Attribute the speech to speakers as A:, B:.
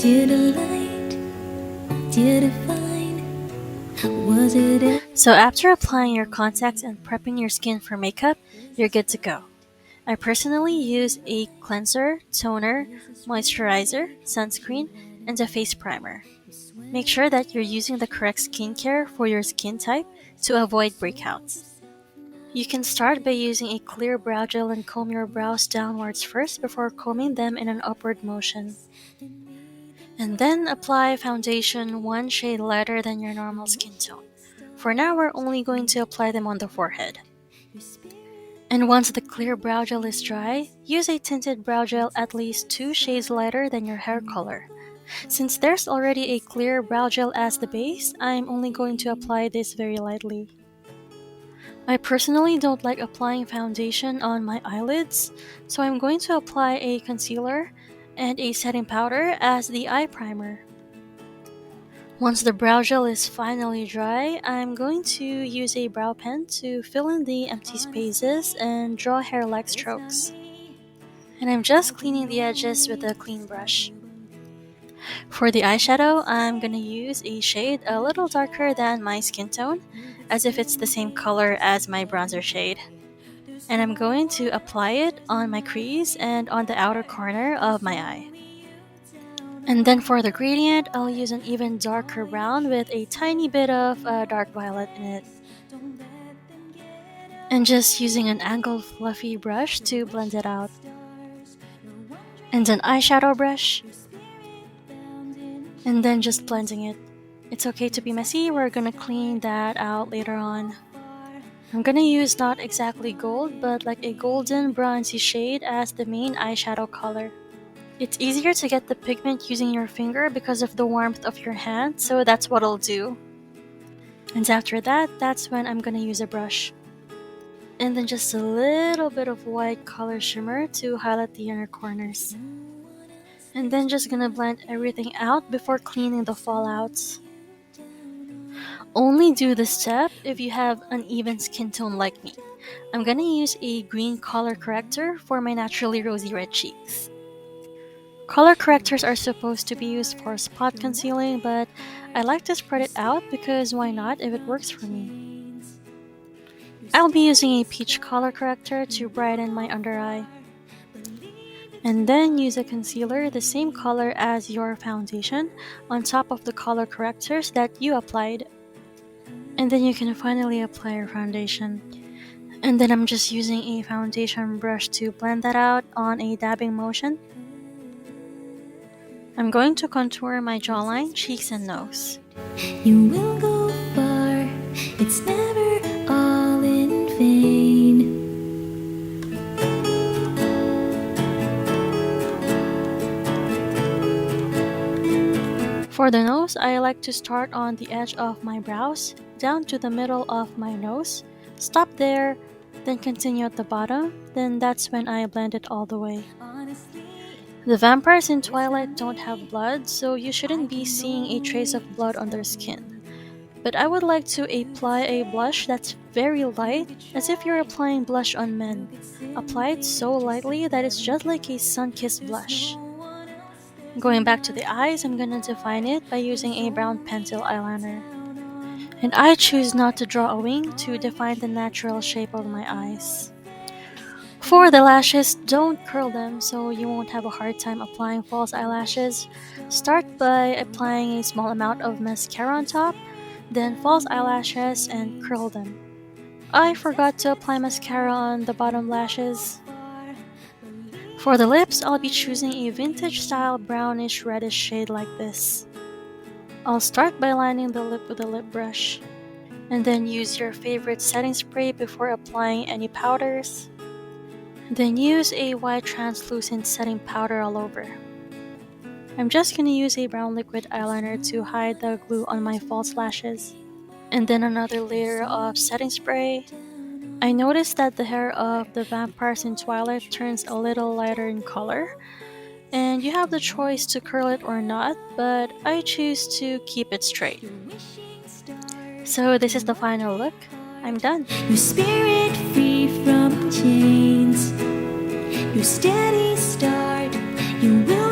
A: Dear the light, dear the fine, was it a
B: So after applying your contacts and prepping your skin for makeup, you're good to go. I personally use a cleanser, toner, moisturizer, sunscreen, and a face primer. Make sure that you're using the correct skincare for your skin type to avoid breakouts. You can start by using a clear brow gel and comb your brows downwards first before combing them in an upward motion. And then apply foundation one shade lighter than your normal skin tone. For now, we're only going to apply them on the forehead. And once the clear brow gel is dry, use a tinted brow gel at least 2 shades lighter than your hair color. Since there's already a clear brow gel as the base, I'm only going to apply this very lightly. I personally don't like applying foundation on my eyelids, so I'm going to apply a concealer and a setting powder as the eye primer. Once the brow gel is finally dry, I'm going to use a brow pen to fill in the empty spaces and draw hair-like strokes. And I'm just cleaning the edges with a clean brush. For the eyeshadow, I'm gonna use a shade a little darker than my skin tone, as if it's the same color as my bronzer shade. And I'm going to apply it on my crease and on the outer corner of my eye. And then for the gradient, I'll use an even darker brown with a tiny bit of dark violet in it. And just using an angled fluffy brush to blend it out. And an eyeshadow brush. And then just blending it. It's okay to be messy, we're gonna clean that out later on. I'm gonna use not exactly gold, but like a golden bronzy shade as the main eyeshadow color. It's easier to get the pigment using your finger because of the warmth of your hand, so that's what I'll do. And after that, that's when I'm gonna use a brush. And then just a little bit of white color shimmer to highlight the inner corners. And then just gonna blend everything out before cleaning the fallouts. Only do this step if you have uneven skin tone like me. I'm gonna use a green color corrector for my naturally rosy red cheeks. Color correctors are supposed to be used for spot concealing, but I like to spread it out because why not if it works for me. I'll be using a peach color corrector to brighten my under eye. And then use a concealer the same color as your foundation on top of the color correctors that you applied. And then you can finally apply your foundation. And then I'm just using a foundation brush to blend that out on a dabbing motion. I'm going to contour my jawline, cheeks, and nose.
A: You will go far, it's never all in vain.
B: For the nose, I like to start on the edge of my brows, down to the middle of my nose, stop there, then continue at the bottom, then that's when I blend it all the way. The vampires in Twilight don't have blood, so you shouldn't be seeing a trace of blood on their skin. But I would like to apply a blush that's very light, as if you're applying blush on men. Apply it so lightly that it's just like a sun-kissed blush. Going back to the eyes, I'm gonna define it by using a brown pencil eyeliner. And I choose not to draw a wing to define the natural shape of my eyes. For the lashes, don't curl them so you won't have a hard time applying false eyelashes. Start by applying a small amount of mascara on top, then false eyelashes and curl them. I forgot to apply mascara on the bottom lashes. For the lips, I'll be choosing a vintage style brownish reddish shade like this. I'll start by lining the lip with a lip brush, and then use your favorite setting spray before applying any powders. Then use a white translucent setting powder all over. I'm just gonna use a brown liquid eyeliner to hide the glue on my false lashes. And then another layer of setting spray. I noticed that the hair of the vampires in Twilight turns a little lighter in color, and you have the choice to curl it or not, but I choose to keep it straight. So this is the final look. I'm done.
A: Your spirit free from chains, your steady start, you will